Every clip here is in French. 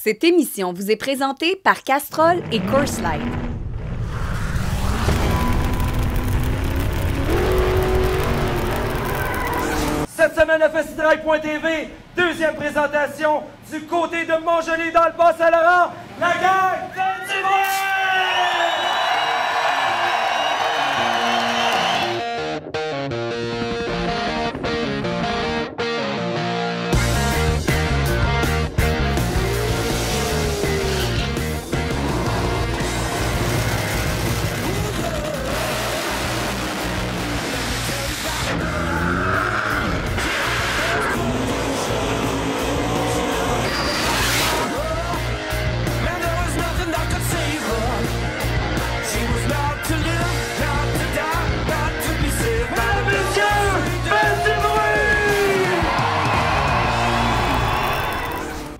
Cette émission vous est présentée par Castrol et Coors Light. Cette semaine à Festidrag.tv, deuxième présentation du côté de Montjoly dans le Bas-Saint-Laurent, la gang du vrai!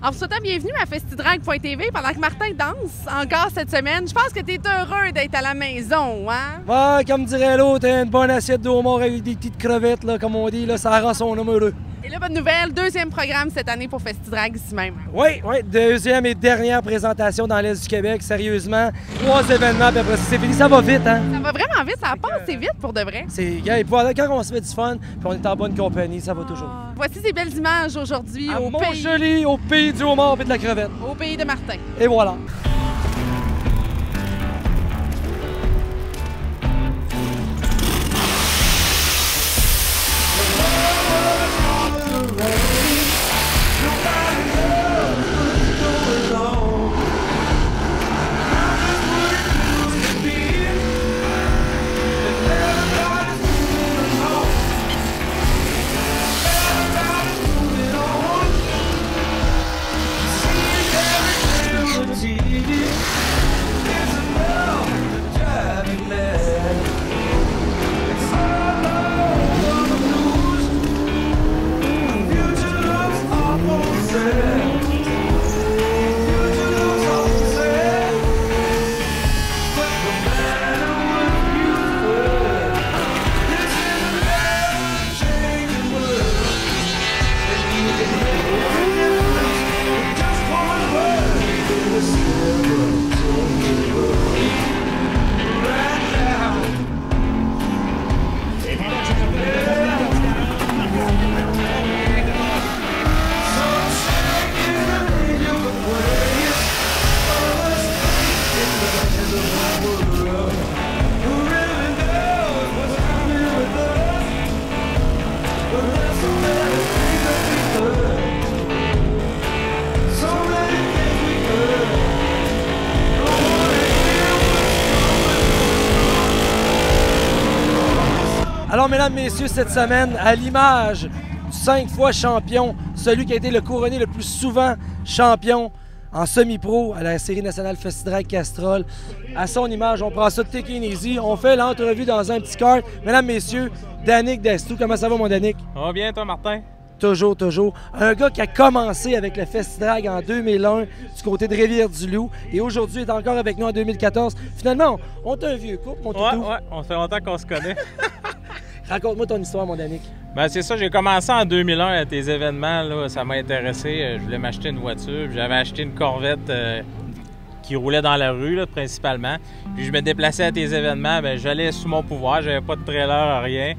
En vous souhaitant bienvenue à Festidrag.tv pendant que Martin danse encore cette semaine. Je pense que tu es heureux d'être à la maison, hein? Ouais, comme dirait l'autre, une bonne assiette de homard avec des petites crevettes, là, comme on dit, là, ça rend son homme heureux. Et là, bonne nouvelle, deuxième programme cette année pour Festidrag ici même. Oui, deuxième et dernière présentation dans l'Est du Québec, sérieusement. 3 événements, puis après ça, c'est fini, ça va vite, hein? Ça va vraiment vite, ça a passé vite pour de vrai. Quand on se fait du fun, puis on est en bonne compagnie, ça va toujours. Voici ces belles images aujourd'hui À Montjoly, au pays du homard et de la crevette. Au pays de Martin. Et voilà. Alors, mesdames, messieurs, cette semaine, à l'image du 5 fois champion, celui qui a été le couronné le plus souvent champion en semi-pro à la série nationale Festidrag Castrol, à son image, on prend ça de take it easy, on fait l'entrevue dans un petit kart. Mesdames, messieurs, Danick Destou, comment ça va, mon Danick? Ça va bien, toi, Martin? Toujours, toujours. Un gars qui a commencé avec le Festidrag en 2001 du côté de Rivière-du-Loup et aujourd'hui est encore avec nous en 2014. Finalement, on est un vieux couple, mon toutou. Ouais, on fait longtemps qu'on se connaît. Raconte-moi ton histoire, mon Danick. Ben c'est ça, j'ai commencé en 2001 à tes événements, là, ça m'a intéressé. Je voulais m'acheter une voiture, j'avais acheté une Corvette qui roulait dans la rue, là, principalement. Puis je me déplaçais à tes événements, ben j'allais sous mon pouvoir, j'avais pas de trailer, rien.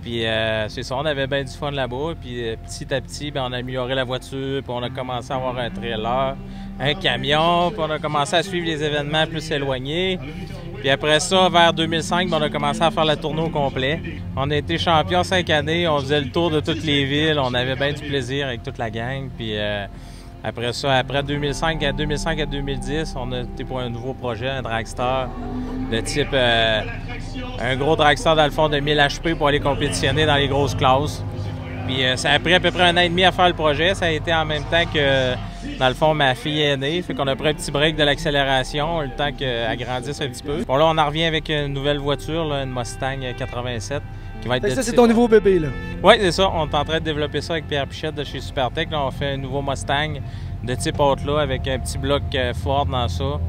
Puis c'est ça, on avait bien du fun là-bas. Puis petit à petit, ben, on a amélioré la voiture, puis on a commencé à avoir un trailer, un camion, puis on a commencé à suivre les événements plus éloignés. Puis après ça, vers 2005, ben, on a commencé à faire la tournée au complet. On a été champion 5 années, on faisait le tour de toutes les villes, on avait bien du plaisir avec toute la gang. Puis après ça, après 2005 à 2010, on a été pour un nouveau projet, un dragster de type un gros dragster dans le fond de 1000 HP pour aller compétitionner dans les grosses classes. Puis ça a pris à peu près 1 an et demi à faire le projet. Ça a été en même temps que, dans le fond, ma fille est née. Fait qu'on a pris un petit break de l'accélération, le temps qu'elle grandisse un petit peu. Bon, là, on en revient avec une nouvelle voiture, là, une Mustang 87. Qui va être ça, c'est ton nouveau bébé, là? Oui, c'est ça. On est en train de développer ça avec Pierre Pichette de chez Supertech. Là, on fait un nouveau Mustang de type haute-là avec un petit bloc Ford dans ça.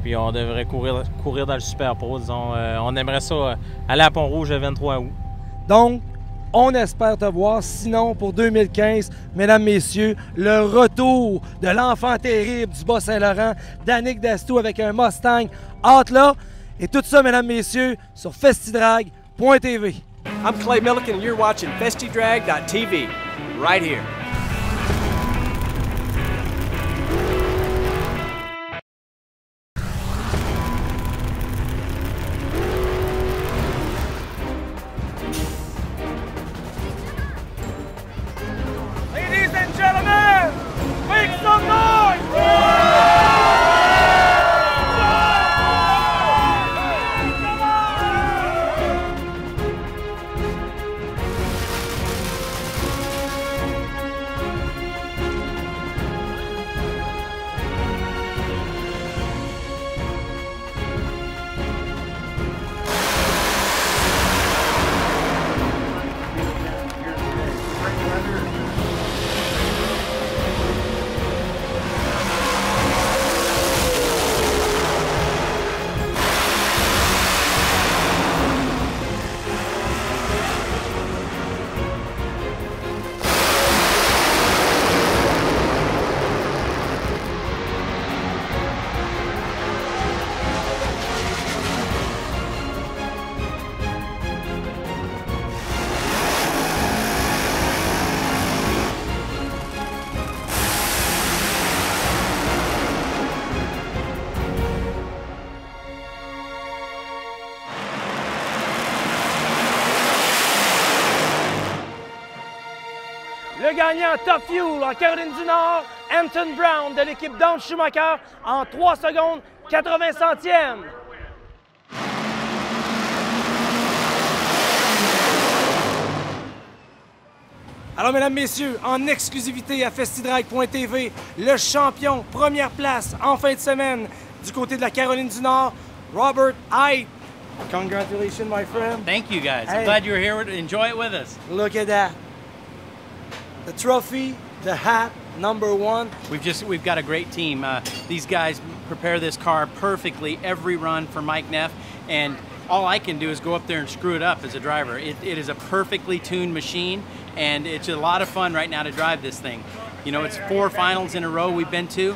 Puis on devrait courir dans le Super Pro, disons. On aimerait ça aller à Pont-Rouge le 23 août. Donc, On espère te voir. Sinon, pour 2015, mesdames, messieurs, le retour de l'enfant terrible du Bas-Saint-Laurent, Danick Destou avec un Mustang. Hâte là. Et tout ça, mesdames, messieurs, sur festidrag.tv. I'm Clay Millican and you're watching festidrag.tv right here. Ladies and gentlemen, make some noise! Le gagnant Top Fuel en Caroline du Nord, Anton Brown de l'équipe Don Schumacher en 3 secondes 80 centièmes. Alors, mesdames, messieurs, en exclusivité à festidrag.tv, le champion première place en fin de semaine du côté de la Caroline du Nord, Robert Hight. Congratulations, my friend. Thank you, guys. Hey. I'm glad you're here to enjoy it with us. Look at that. The trophy, the hat, #1. We've got a great team. These guys prepare this car perfectly every run for Mike Neff, and all I can do is go up there and screw it up as a driver. It is a perfectly tuned machine, and it's a lot of fun right now to drive this thing. You know, it's 4 finals in a row we've been to.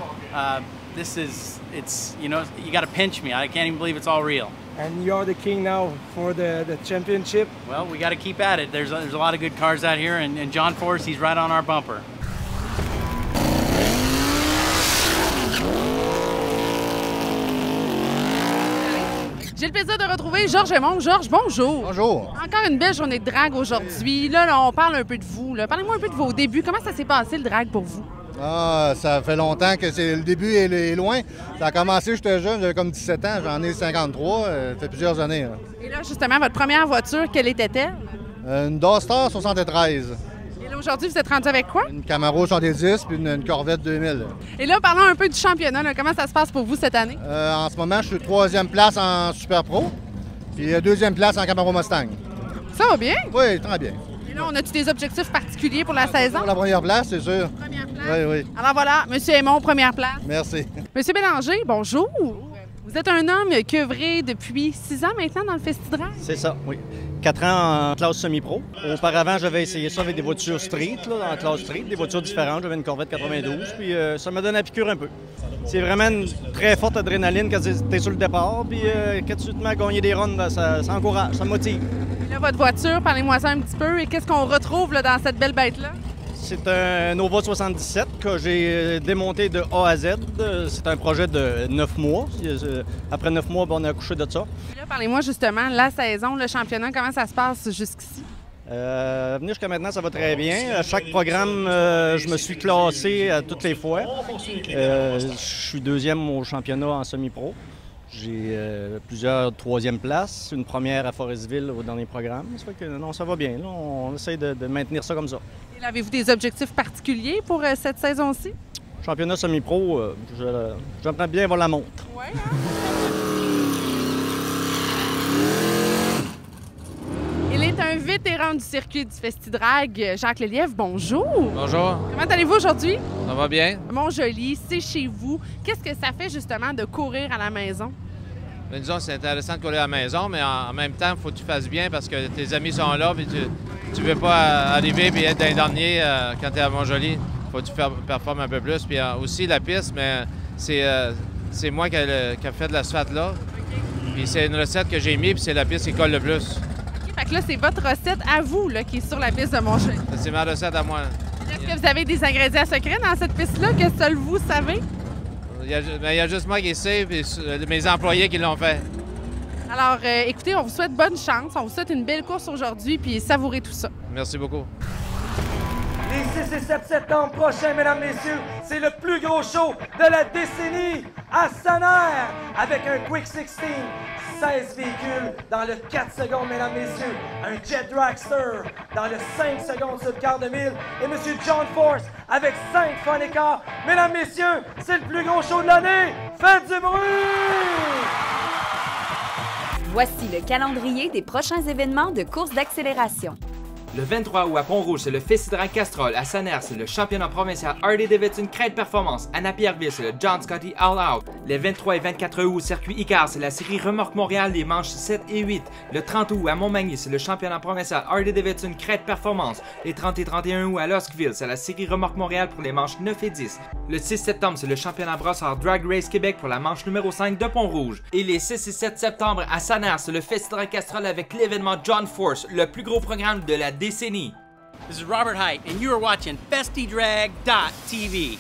It's you know, you got to pinch me. I can't even believe it's all real. And you're the king now for the championship. Well, we got to keep at it. There's a lot of good cars out here, and John Force, he's right on our bumper. J'ai le plaisir de retrouver Georges Aymon. Georges, bonjour. Bonjour. Encore une belle journée de drague aujourd'hui. Là, on parle un peu de vous. Parlez-moi un peu de vos débuts. Comment ça s'est passé, le drague, pour vous? Ah, ça fait longtemps que le début est loin. Ça a commencé, j'étais jeune, j'avais comme 17 ans, j'en ai 53, ça fait plusieurs années. Là. Et là, justement, votre première voiture, quelle était-elle? Une Duster 73. Et là, aujourd'hui, vous êtes rendu avec quoi? Une Camaro 70 puis une Corvette 2000. Et là, parlons un peu du championnat. Là. Comment ça se passe pour vous cette année? En ce moment, je suis 3e place en Super Pro, puis 2e place en Camaro Mustang. Ça va bien? Oui, très bien. Et là, on a-tu des objectifs particuliers pour la saison? Pour la première place, c'est sûr. Première place? Oui, oui. Alors voilà, M. Aymon, première place. Merci. M. Bélanger, bonjour. Vous êtes un homme qui a œuvré depuis 6 ans maintenant dans le Festidrag. C'est ça, oui. 4 ans en classe semi-pro. Auparavant, j'avais essayé ça avec des voitures street, là, en classe street, des voitures différentes. J'avais une Corvette 92, puis ça me donne la piqûre un peu. C'est vraiment une très forte adrénaline quand tu es sur le départ, puis quand tu te mets à gagner des runs, ben, ça encourage, ça motive. Et là, votre voiture, parlez-moi ça un petit peu. Et qu'est-ce qu'on retrouve là, dans cette belle bête-là? C'est un Nova 77 que j'ai démonté de A à Z. C'est un projet de 9 mois. Après 9 mois, ben, on a accouché de ça. Et là, parlez-moi justement, la saison, le championnat, comment ça se passe jusqu'ici? Venir jusqu'à maintenant, ça va très bien. À chaque programme, je me suis classé à toutes les fois. Je suis 2e au championnat en semi-pro. J'ai plusieurs 3e places, une première à Forestville au dernier programme. Ça fait que non, ça va bien. Là, on essaie de maintenir ça comme ça. Et là, avez-vous des objectifs particuliers pour cette saison-ci? Championnat semi-pro, j'aimerais bien avoir la montre. Oui, Il est un vétéran du circuit du Festidrag, Jacques Lelièvre. Bonjour. Bonjour. Comment allez-vous aujourd'hui? Ça va bien? Montjoli, c'est chez vous. Qu'est-ce que ça fait justement de courir à la maison? Mais disons, c'est intéressant de courir à la maison, mais en même temps, il faut que tu fasses bien parce que tes amis sont là, puis tu veux pas arriver et être dans les derniers quand tu es à Montjoly. Il faut que tu performes un peu plus. Puis aussi la piste, mais c'est moi qui ai fait de l'asphalte là. Puis c'est une recette que j'ai mis, puis c'est la piste qui colle le plus. OK, fait que là, c'est votre recette à vous là, qui est sur la piste de Montjoly. C'est ma recette à moi. Est-ce que vous avez des ingrédients secrets dans cette piste-là que seul vous savez? Il y a juste moi qui sais, puis mes employés qui l'ont fait. Alors, écoutez, on vous souhaite bonne chance. On vous souhaite une belle course aujourd'hui, puis savourez tout ça. Merci beaucoup. Les 6 et 7 septembre prochains, mesdames, messieurs, c'est le plus gros show de la décennie à Saner avec un Quick 16, 16 véhicules dans le 4 secondes, mesdames, messieurs, un Jet Dragster dans le 5 secondes sur le quart de mille et M. John Force avec 5 funny cars. Mesdames, messieurs, c'est le plus gros show de l'année. Faites du bruit! Voici le calendrier des prochains événements de course d'accélération. Le 23 août à Pont-Rouge, c'est le FestiDrag Castrol. À Saner, c'est le championnat provincial Harley-Davidson Crête Performance. À Napierville, c'est le John Scotty All Out. Les 23 et 24 août au circuit Icar, c'est la série Remorque Montréal les manches 7 et 8. Le 30 août à Montmagny, c'est le championnat provincial Harley-Davidson Crête Performance. Les 30 et 31 août à Loskville, c'est la série Remorque Montréal pour les manches 9 et 10. Le 6 septembre, c'est le championnat Brossard Drag Race Québec pour la manche numéro 5 de Pont-Rouge. Et les 6 et 7 septembre à Saner, c'est le FestiDrag Castrol avec l'événement John Force, le plus gros programme de la décennie. This is Robert Height, and you are watching FestiDrag.tv.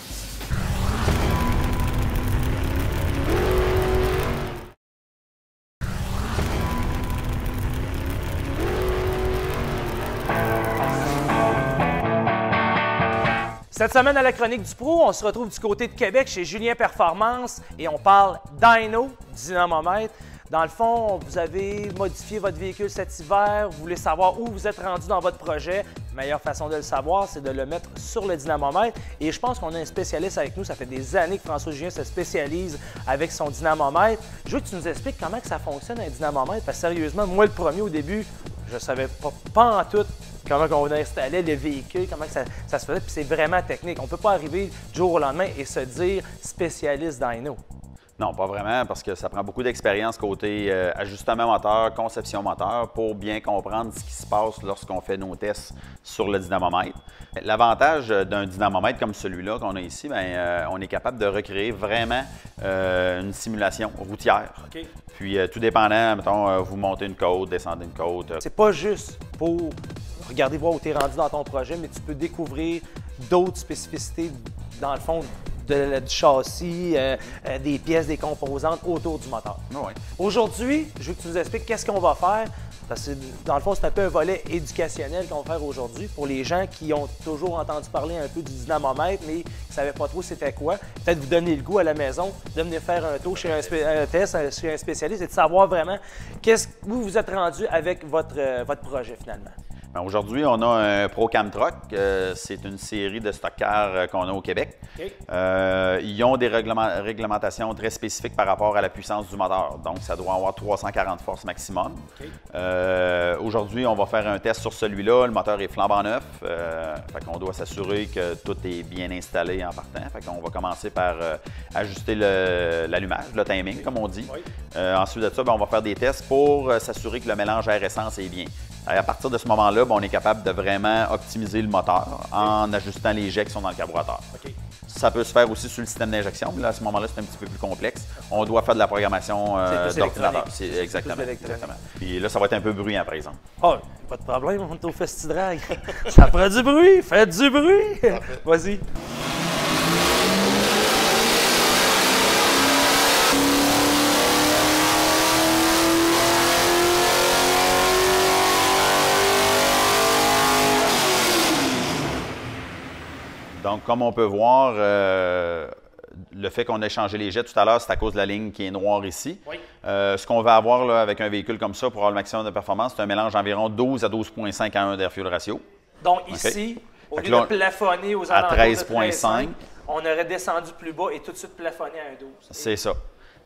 Cette semaine à la Chronique du Pro, on se retrouve du côté de Québec chez Julien Performance et on parle dyno, dynamomètre. Dans le fond, vous avez modifié votre véhicule cet hiver, vous voulez savoir où vous êtes rendu dans votre projet. La meilleure façon de le savoir, c'est de le mettre sur le dynamomètre. Et je pense qu'on a un spécialiste avec nous. Ça fait des années que François Julien se spécialise avec son dynamomètre. Je veux que tu nous expliques comment que ça fonctionne un dynamomètre. Parce que sérieusement, moi, le premier au début, je ne savais pas en tout comment on installait le véhicule, comment que ça se faisait. Puis c'est vraiment technique. On ne peut pas arriver du jour au lendemain et se dire spécialiste dyno. Non, pas vraiment, parce que ça prend beaucoup d'expérience côté ajustement moteur, conception moteur, pour bien comprendre ce qui se passe lorsqu'on fait nos tests sur le dynamomètre. L'avantage d'un dynamomètre comme celui-là qu'on a ici, on est capable de recréer vraiment une simulation routière. Okay. Puis tout dépendant, mettons, vous montez une côte, descendez une côte. C'est pas juste pour regarder voir où tu es rendu dans ton projet, mais tu peux découvrir d'autres spécificités, dans le fond, du châssis, des pièces, des composantes autour du moteur. Oui. Aujourd'hui, je veux que tu nous expliques qu'est-ce qu'on va faire. Parce que dans le fond, c'est un peu un volet éducationnel qu'on va faire aujourd'hui pour les gens qui ont toujours entendu parler un peu du dynamomètre, mais qui ne savaient pas trop c'était quoi. Peut-être vous donner le goût à la maison de venir faire un tour chez un test chez un spécialiste et de savoir vraiment où vous êtes rendu avec votre projet finalement. Aujourd'hui, on a un Pro Cam Truck. C'est une série de stock cars qu'on a au Québec. Okay. Ils ont des réglementations très spécifiques par rapport à la puissance du moteur. Donc, ça doit avoir 340 forces maximum. Okay. Aujourd'hui, on va faire un test sur celui-là. Le moteur est flambant neuf. Fait qu'on doit s'assurer que tout est bien installé en partant. Fait qu'on va commencer par ajuster l'allumage, le timing, comme on dit. Oui. Ensuite de ça, on va faire des tests pour s'assurer que le mélange air-essence est bien. À partir de ce moment-là, on est capable de vraiment optimiser le moteur en ajustant les jets qui sont dans le carburateur. Okay. Ça peut se faire aussi sur le système d'injection, mais là, à ce moment-là, c'est un petit peu plus complexe. On doit faire de la programmation d'ordinateur. Exactement. Puis là, ça va être un peu bruyant, par exemple. Oh, pas de problème, on est au FestiDrag. Ça fera du bruit, faites du bruit! Vas-y. Donc, comme on peut voir, le fait qu'on ait changé les jets tout à l'heure, c'est à cause de la ligne qui est noire ici. Oui. Ce qu'on va avoir là, avec un véhicule comme ça pour avoir le maximum de performance, c'est un mélange d'environ 12 à 12,5 à 1 d'air-fuel ratio. Donc ici, au lieu de plafonner aux alentours de 13,5, on aurait descendu plus bas et tout de suite plafonné à 1,12. C'est ça.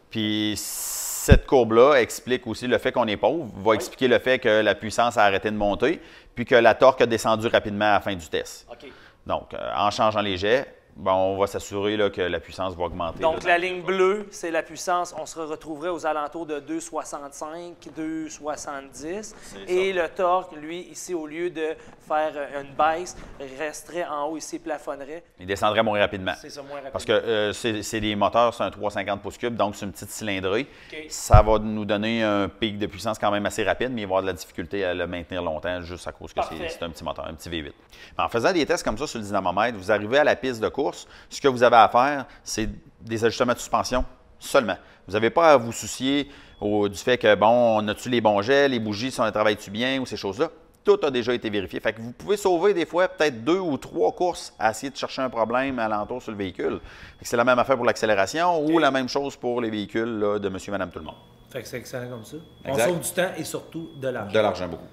Puis cette courbe-là explique aussi le fait qu'on est pauvre, va expliquer le fait que la puissance a arrêté de monter, puis que la torque a descendu rapidement à la fin du test. Okay. Donc, en changeant les jets, bon, on va s'assurer là, que la puissance va augmenter. Donc, là, la ligne bleue, c'est la puissance. On se retrouverait aux alentours de 2,65, 2,70. Et le torque, lui, ici, au lieu de faire une baisse, resterait en haut ici, plafonnerait. Il descendrait moins rapidement. C'est ça, moins rapidement. Parce que c'est des moteurs, c'est un 350 pouces cubes, donc c'est une petite cylindrée. Okay. Ça va nous donner un pic de puissance quand même assez rapide, mais il va y avoir de la difficulté à le maintenir longtemps juste à cause que c'est un petit moteur, un petit V8. Mais en faisant des tests comme ça sur le dynamomètre, vous arrivez à la piste de course, ce que vous avez à faire, c'est des ajustements de suspension seulement. Vous n'avez pas à vous soucier du fait que, bon, on a-tu les bons jets, les bougies, si on travaille-tu bien ou ces choses-là. Tout a déjà été vérifié. Fait que vous pouvez sauver des fois peut-être 2 ou 3 courses à essayer de chercher un problème alentour sur le véhicule. C'est la même affaire pour l'accélération ou la même chose pour les véhicules là, de monsieur, madame, tout le monde. Fait que c'est excellent comme ça. Exact. On sauve du temps et surtout de l'argent. De l'argent, beaucoup.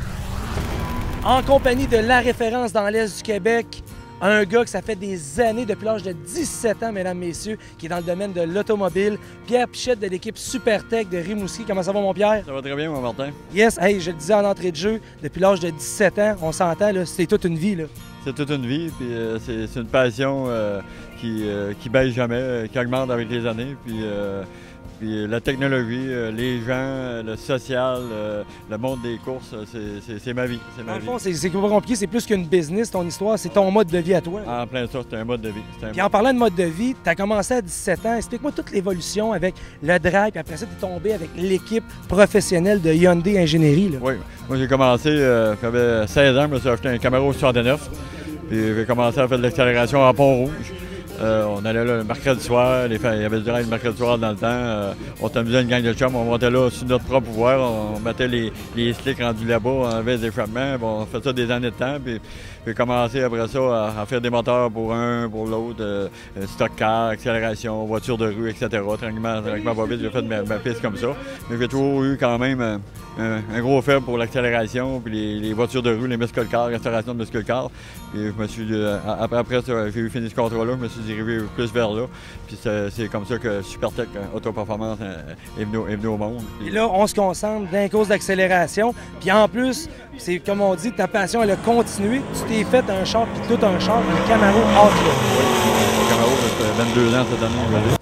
En compagnie de la référence dans l'Est du Québec, un gars que ça fait des années, depuis l'âge de 17 ans, mesdames, messieurs, qui est dans le domaine de l'automobile. Pierre Pichette de l'équipe SuperTech de Rimouski. Comment ça va, mon Pierre? Ça va très bien, mon Martin. Yes, hey, je le disais en entrée de jeu, depuis l'âge de 17 ans, on s'entend, là, c'est toute une vie, là. C'est toute une vie, puis c'est une passion qui baisse jamais, qui augmente avec les années, puis la technologie, les gens, le social, le monde des courses, c'est ma vie. Dans le fond, c'est pas compliqué, c'est plus qu'une business, ton histoire, c'est ton mode de vie à toi. En plein ça, c'est un mode de vie. Puis en parlant de mode de vie, tu as commencé à 17 ans. Explique-moi toute l'évolution avec le drive, puis après ça, tu es tombé avec l'équipe professionnelle de Hyundai Ingénierie. Là. Oui, moi j'ai commencé, j'avais 16 ans, je me suis acheté un Camaro 69, puis j'ai commencé à faire de l'accélération à Pont-Rouge. On allait là le mercredi soir, il y avait du drive le mercredi soir dans le temps. On s'amusait une gang de chums, on montait là sur notre propre pouvoir, on mettait les slicks rendus là-bas, on enlevait des échappements, on fait ça des années de temps. Puis j'ai commencé après ça à faire des moteurs pour un, pour l'autre, stock car, accélération, voiture de rue, etc. Tranquillement, pas vite, j'ai fait ma piste comme ça. Mais j'ai toujours eu quand même un gros faible pour l'accélération, puis les voitures de rue, les muscle cars, restauration de muscle cars. Puis je me suis, après ça, j'ai eu fini ce contrat-là, je me suis dirigé plus vers là. Puis c'est comme ça que SuperTech Auto-Performance est venu au monde. Et là, on se concentre dans les courses d'accélération. Puis en plus, c'est comme on dit, ta passion, elle a continué. Tu t'es fait un char, puis tout un char, un Camaro Outlaw. Oui, le Camaro, ça fait 22 ans cette année.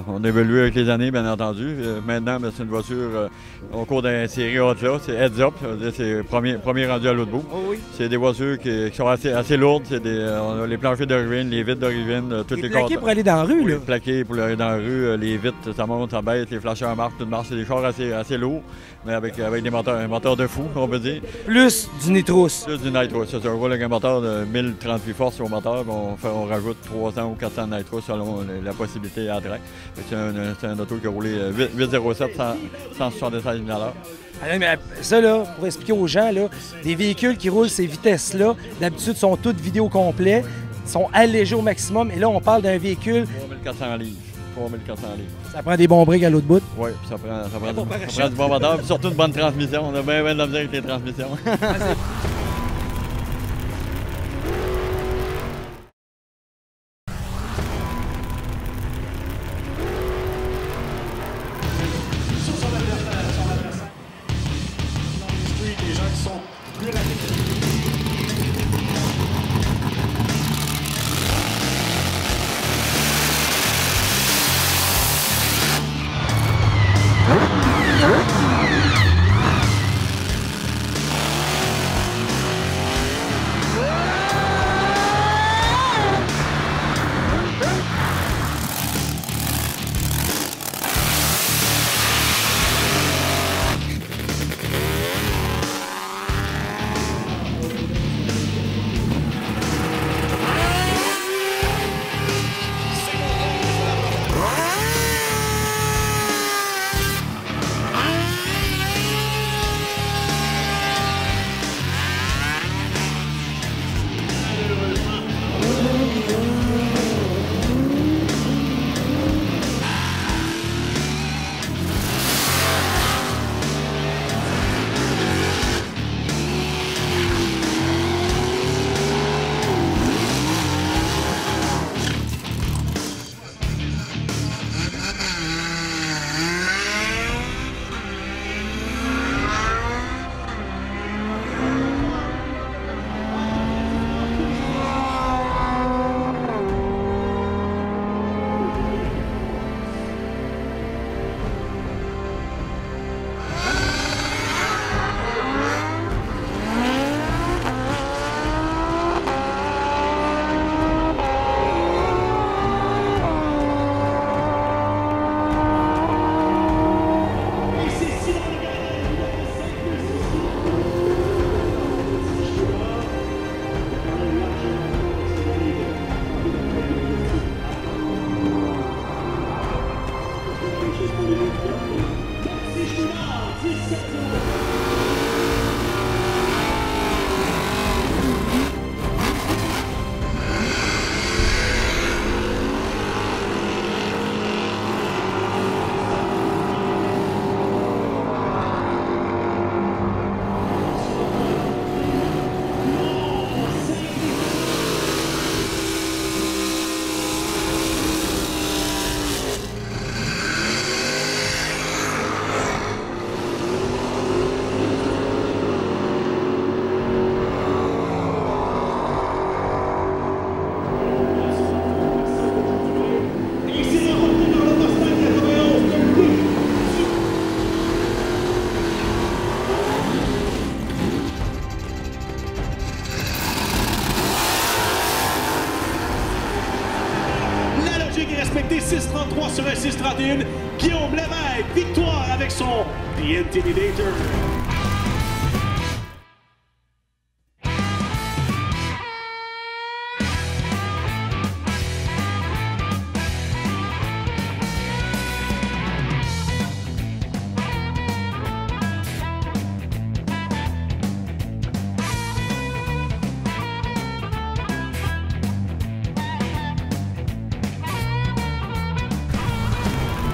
On évolue avec les années, bien entendu. Maintenant, c'est une voiture au cours d'une série Outlaw, c'est Heads Up, c'est premier rendu à l'autre bout. Oh oui. C'est des voitures qui sont assez lourdes, on a les planchers d'origine, les vitres d'origine, toutes les plaqués pour aller dans la rue, oui, là? Plaqués pour aller dans la rue, les vitres, ça monte, ça baisse, les flashers marchent, tout marche. C'est des chars assez lourds, mais avec des moteurs de fou, on peut dire. Plus du nitros. Plus du nitros, c'est ça. On voit avec un moteur de 1038 forces au moteur, on rajoute 300 ou 400 nitros selon la possibilité à train. C'est un auto qui a roulé 807, 176 000 $. Ah, mais ça, là, pour expliquer aux gens, là, des véhicules qui roulent ces vitesses-là, d'habitude, sont toutes vidéo complet, sont allégés au maximum. Et là, on parle d'un véhicule... 3400 livres. 3400 livres. Ça prend des bons briques à l'autre bout. Oui, puis ça prend du bon moteur, puis surtout une bonne transmission. On a bien de la misère avec les transmissions. avec des 6.33 sur un 6.31. Guillaume Lévesque, victoire avec son The Intimidator.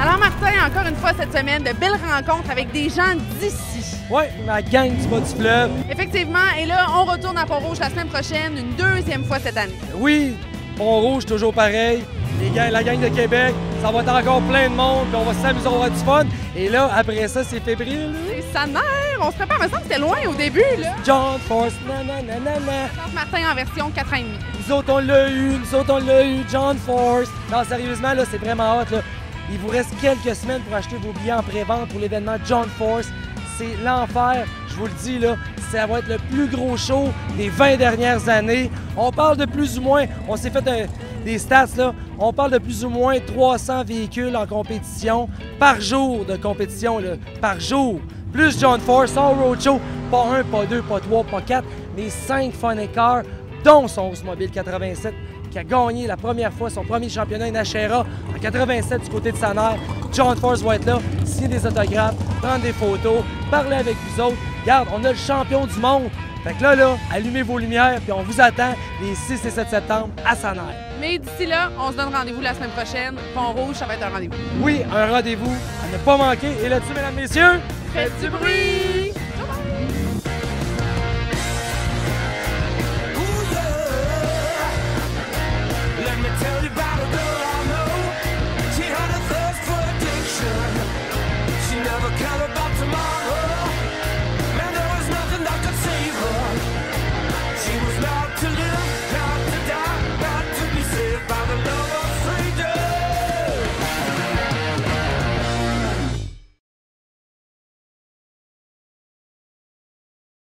Alors Martin, encore une fois cette semaine, de belles rencontres avec des gens d'ici. Oui, ma gang du bas du fleuve. Effectivement, et là, on retourne à Pont-Rouge la semaine prochaine, une deuxième fois cette année. Oui, Pont-Rouge, toujours pareil. La gang de Québec, ça va être encore plein de monde, puis on va s'amuser, on va avoir du fun. Et là, après ça, c'est fébrile. Ça nerf, on se prépare, il me semble que c'était loin au début, là. John Force, nanana. Martin en version 4 ans et demi. Nous autres, on l'a eu, John Force. Non, sérieusement, là, c'est vraiment hot, là. Il vous reste quelques semaines pour acheter vos billets en pré-vente pour l'événement John Force. C'est l'enfer, je vous le dis, là. Ça va être le plus gros show des 20 dernières années. On parle de plus ou moins, on s'est fait des stats, là. On parle de plus ou moins 300 véhicules en compétition par jour de compétition, là. Par jour. Plus John Force, en roadshow. Pas 1, pas 2, pas 3, pas 4, mais 5 Funny Cars, dont son Oldsmobile 87, qui a gagné la première fois son premier championnat NHRA en 87 du côté de sa mère. John Force va être là, signer des autographes, prendre des photos, parler avec vous autres. Regarde, on a le champion du monde. Fait que là, allumez vos lumières, puis on vous attend les 6 et 7 septembre à Saner. Mais d'ici là, on se donne rendez-vous la semaine prochaine. Pont-Rouge, ça va être un rendez-vous. Oui, un rendez-vous à ne pas manquer. Et là-dessus, mesdames, messieurs, faites du bruit! She never cared about tomorrow.